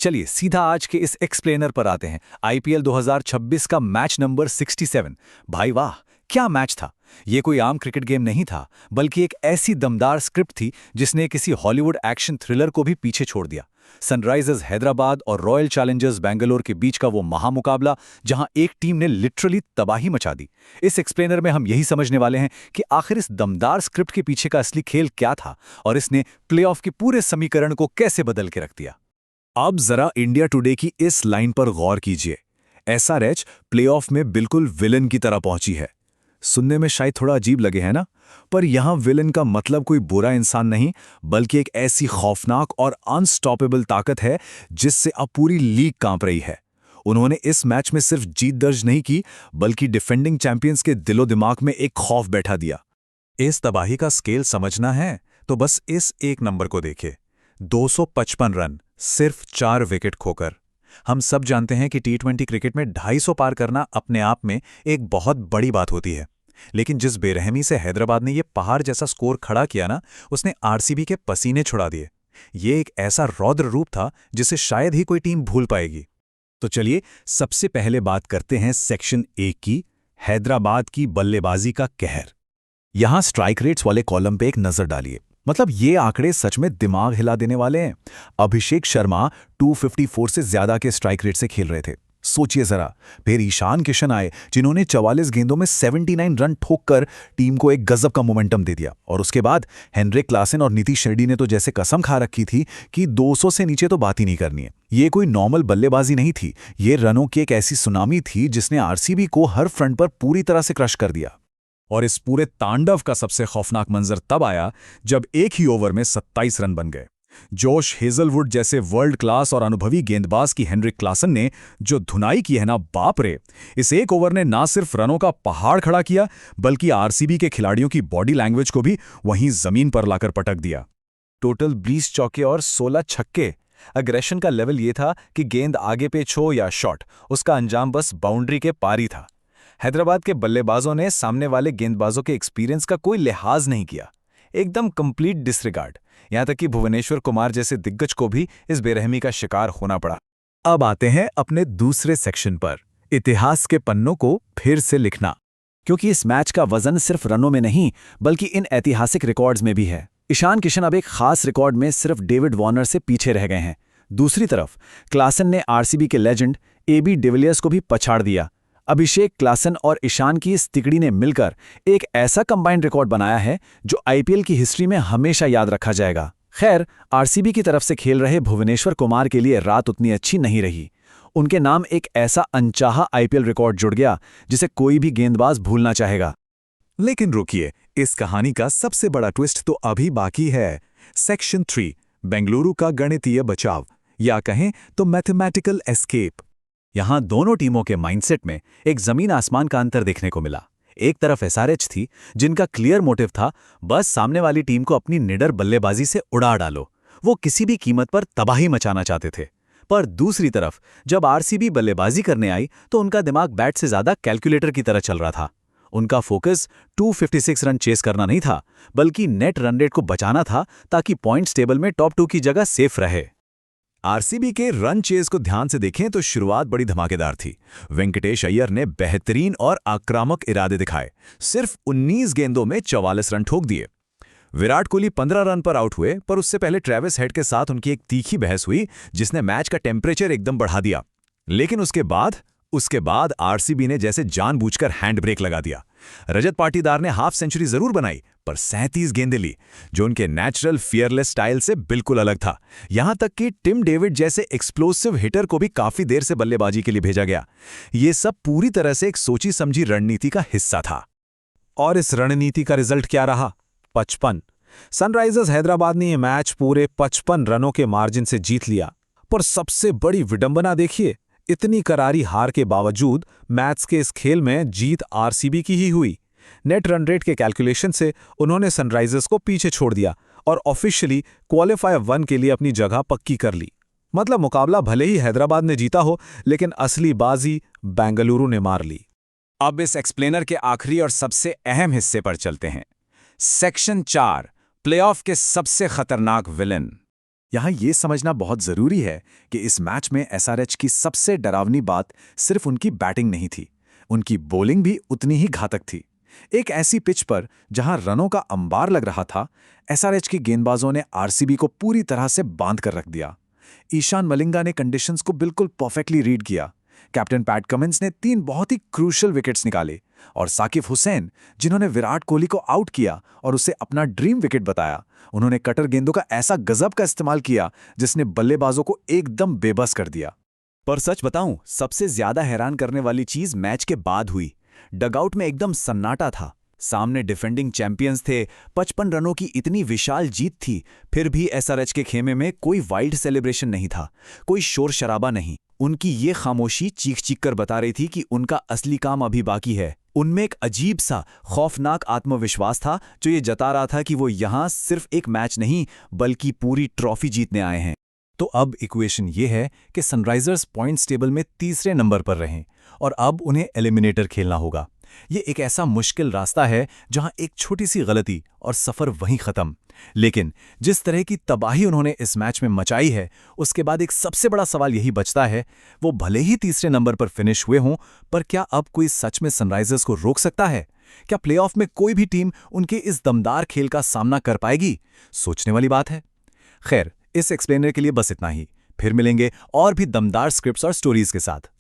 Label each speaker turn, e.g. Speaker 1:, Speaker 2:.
Speaker 1: चलिए सीधा आज के इस एक्सप्लेनर पर आते हैं। आईपीएल 2026 का मैच नंबर 67। भाई वाह, क्या मैच था। ये कोई आम क्रिकेट गेम नहीं था, बल्कि एक ऐसी दमदार स्क्रिप्ट थी जिसने किसी हॉलीवुड एक्शन थ्रिलर को भी पीछे छोड़ दिया। सनराइजर्स हैदराबाद और रॉयल चैलेंजर्स बेंगलोर के बीच का वो महामुकाबला, जहां एक टीम ने लिटरली तबाही मचा दी। इस एक्सप्लेनर में हम यही समझने वाले हैं कि आखिर इस दमदार स्क्रिप्ट के पीछे का असली खेल क्या था और इसने प्लेऑफ के पूरे समीकरण को कैसे बदल के रख दिया।
Speaker 2: अब जरा इंडिया टुडे की इस लाइन पर गौर कीजिए। एसआरएच प्लेऑफ में बिल्कुल विलन की तरह पहुंची है। सुनने में शायद थोड़ा अजीब लगे है ना, पर यहां विलन का मतलब कोई बुरा इंसान नहीं, बल्कि एक ऐसी खौफनाक और अनस्टॉपेबल ताकत है जिससे अब पूरी लीग कांप रही है। उन्होंने इस मैच में सिर्फ जीत दर्ज नहीं की, बल्कि डिफेंडिंग चैंपियंस के दिलो दिमाग में एक खौफ बैठा दिया। इस तबाही का स्केल समझना है तो बस इस एक नंबर को देखें। 255 रन सिर्फ 4 विकेट खोकर। हम सब जानते हैं कि टी20 क्रिकेट में 250 पार करना अपने आप में एक बहुत बड़ी बात होती है, लेकिन जिस बेरहमी से हैदराबाद ने यह पहाड़ जैसा स्कोर खड़ा किया ना, उसने आरसीबी के पसीने छुड़ा दिए। ये एक ऐसा रौद्र रूप था जिसे शायद ही कोई टीम भूल पाएगी। तो चलिए सबसे पहले बात करते हैं सेक्शन 1 की, हैदराबाद की बल्लेबाजी का कहर। यहां स्ट्राइक रेट्स वाले कॉलम पे एक नजर डालिए। मतलब ये आंकड़े सच में दिमाग हिला देने वाले हैं। अभिषेक शर्मा 254 से ज्यादा के स्ट्राइक रेट से खेल रहे थे। सोचिए जरा। फिर ईशान किशन आए, जिन्होंने 44 गेंदों में 79 रन ठोककर टीम को एक गजब का मोमेंटम दे दिया। और उसके बाद हेनरिक क्लासन और नीतीश शेट्टी ने तो जैसे कसम खा रखी थी कि 200 से नीचे तो बात ही नहीं करनी है। ये कोई नॉर्मल बल्लेबाजी नहीं थी, ये रनों की एक ऐसी सुनामी थी जिसने आरसीबी को हर फ्रंट पर पूरी तरह से क्रश कर दिया। और इस पूरे तांडव का सबसे खौफनाक मंजर तब आया जब एक ही ओवर में 27 रन बन गए। जोश हेजलवुड जैसे वर्ल्ड क्लास और अनुभवी गेंदबाज की हेनरिक क्लासन ने जो धुनाई की है ना, बाप रे। इस एक ओवर ने ना सिर्फ रनों का पहाड़ खड़ा किया, बल्कि आरसीबी के खिलाड़ियों की बॉडी लैंग्वेज को भी वहीं जमीन पर लाकर पटक दिया।
Speaker 1: टोटल 20 चौके और 16 छक्के। अग्रेशन का लेवल ये था कि गेंद आगे पेच हो या शॉट, उसका अंजाम बस बाउंड्री के पार ही था। हैदराबाद के बल्लेबाजों ने सामने वाले गेंदबाजों के एक्सपीरियंस का कोई लिहाज नहीं किया, एकदम कंप्लीट डिसरिगार्ड। यहां तक कि भुवनेश्वर कुमार जैसे दिग्गज को भी इस बेरहमी का शिकार होना पड़ा।
Speaker 2: अब आते हैं अपने दूसरे सेक्शन पर, इतिहास के पन्नों को फिर से लिखना।
Speaker 1: क्योंकि इस मैच का वजन सिर्फ रनों में नहीं, बल्कि इन ऐतिहासिक रिकॉर्ड्स में भी है। ईशान किशन अब एक खास रिकॉर्ड में सिर्फ डेविड वार्नर से पीछे रह गए हैं। दूसरी तरफ क्लासन ने आरसीबी के लेजेंड एबी डिविलियर्स को भी पछाड़ दिया। अभिषेक, क्लासन और ईशान की इस तिकड़ी ने मिलकर एक ऐसा कंबाइंड रिकॉर्ड बनाया है जो आईपीएल की हिस्ट्री में हमेशा याद रखा जाएगा। खैर, आरसीबी की तरफ से खेल रहे भुवनेश्वर कुमार के लिए रात उतनी अच्छी नहीं रही। उनके नाम एक ऐसा अनचाहा आईपीएल रिकॉर्ड जुड़ गया जिसे कोई भी गेंदबाज भूलना चाहेगा।
Speaker 2: लेकिन रुकिए, इस कहानी का सबसे बड़ा ट्विस्ट तो अभी बाकी है। सेक्शन 3, बेंगलुरु का गणितीय बचाव, या कहें तो मैथमेटिकल एस्केप।
Speaker 1: यहां दोनों टीमों के माइंडसेट में एक जमीन आसमान का अंतर देखने को मिला। एक तरफ एसआरएच थी, जिनका क्लियर मोटिव था बस सामने वाली टीम को अपनी निडर बल्लेबाजी से उड़ा डालो। वो किसी भी कीमत पर तबाही मचाना चाहते थे। पर दूसरी तरफ जब आरसीबी बल्लेबाजी करने आई तो उनका दिमाग बैट से ज्यादा कैलकुलेटर की तरह चल रहा था। उनका फोकस 256 रन चेस करना नहीं था, बल्कि नेट रन रेट को बचाना था, ताकि पॉइंट्स टेबल में टॉप 2 की जगह सेफ रहे।
Speaker 2: आरसीबी के रन चेज को ध्यान से देखें तो शुरुआत बड़ी धमाकेदार थी। वेंकटेश अय्यर ने बेहतरीन और आक्रामक इरादे दिखाए। सिर्फ 19 गेंदों में 44 रन ठोक दिए। विराट कोहली 15 रन पर आउट हुए, पर उससे पहले ट्रेविस हेड के साथ उनकी एक तीखी बहस हुई जिसने मैच का टेम्परेचर एकदम बढ़ा दिया। लेकिन उसके बाद आरसीबी ने जैसे जानबूझकर हैंड ब्रेक लगा दिया। रजत पाटीदार ने हाफ सेंचुरी जरूर बनाई, पर 37 गेंदें ली, जो उनके नेचुरल फियरलेस स्टाइल से बिल्कुल अलग था। यहां तक कि टिम डेविड जैसे एक्सप्लोसिव हिटर को भी काफी देर से बल्लेबाजी के लिए भेजा गया। ये सब पूरी तरह से एक सोची समझी रणनीति का हिस्सा था। और इस रणनीति का रिजल्ट क्या रहा? 55। सनराइजर्स हैदराबाद ने यह मैच पूरे 55 रनों के मार्जिन से जीत लिया। पर सबसे बड़ी विडंबना देखिए, इतनी करारी हार के बावजूद मैच के इस खेल में जीत आरसीबी की ही हुई। नेट रन रेट के कैलकुलेशन से उन्होंने सनराइजर्स को पीछे छोड़ दिया और ऑफिशियली क्वालिफायर 1 के लिए अपनी जगह पक्की कर ली। मतलब मुकाबला भले ही हैदराबाद ने जीता हो, लेकिन असली बाजी बेंगलुरु ने मार ली।
Speaker 1: अब इस एक्सप्लेनर के आखिरी और सबसे अहम हिस्से पर चलते हैं। सेक्शन 4, प्लेऑफ के सबसे खतरनाक विलन। यहाँ ये समझना बहुत ज़रूरी है कि इस मैच में एसआरएच की सबसे डरावनी बात सिर्फ उनकी बैटिंग नहीं थी, उनकी बॉलिंग भी उतनी ही घातक थी। एक ऐसी पिच पर जहां रनों का अंबार लग रहा था, एसआरएच के गेंदबाजों ने आरसीबी को पूरी तरह से बांध कर रख दिया। ईशान मलिंगा ने कंडीशंस को बिल्कुल परफेक्टली रीड किया। कैप्टन पैट कमिंस ने 3 बहुत ही क्रूशल विकेट्स निकाले और साकिब हुसैन, जिन्होंने विराट कोहली को आउट किया और उसे अपना ड्रीम विकेट बताया, उन्होंने कटर गेंदों का ऐसा गजब का इस्तेमाल किया जिसने बल्लेबाजों को एकदम बेबस कर दिया। पर सच बताऊं, सबसे ज्यादा हैरान करने वाली चीज मैच के बाद हुई। डगआउट में एकदम सन्नाटा था। सामने डिफेंडिंग चैंपियंस थे, 55 रनों की इतनी विशाल जीत थी, फिर भी एसआरएच के खेमे में कोई वाइल्ड सेलिब्रेशन नहीं था, कोई शोर शराबा नहीं। उनकी ये खामोशी चीख चीख कर बता रही थी कि उनका असली काम अभी बाकी है। उनमें एक अजीब सा खौफनाक आत्मविश्वास था जो ये जता रहा था कि वो यहाँ सिर्फ एक मैच नहीं बल्कि पूरी ट्रॉफी जीतने आए हैं। तो अब इक्वेशन ये है कि सनराइजर्स पॉइंट्स टेबल में तीसरे नंबर पर रहें और अब उन्हें एलिमिनेटर खेलना होगा। ये एक ऐसा मुश्किल रास्ता है जहां एक छोटी सी गलती और सफर वहीं खत्म। लेकिन जिस तरह की तबाही उन्होंने इस मैच में मचाई है, उसके बाद एक सबसे बड़ा सवाल यही बचता है, वो भले ही तीसरे नंबर पर फिनिश हुए हों, पर क्या अब कोई सच में सनराइजर्स को रोक सकता है? क्या प्लेऑफ में कोई भी टीम उनके इस दमदार खेल का सामना कर पाएगी? सोचने वाली बात है। खैर, इस एक्सप्लेनर के लिए बस इतना ही। फिर मिलेंगे और भी दमदार स्क्रिप्ट्स और स्टोरीज के साथ।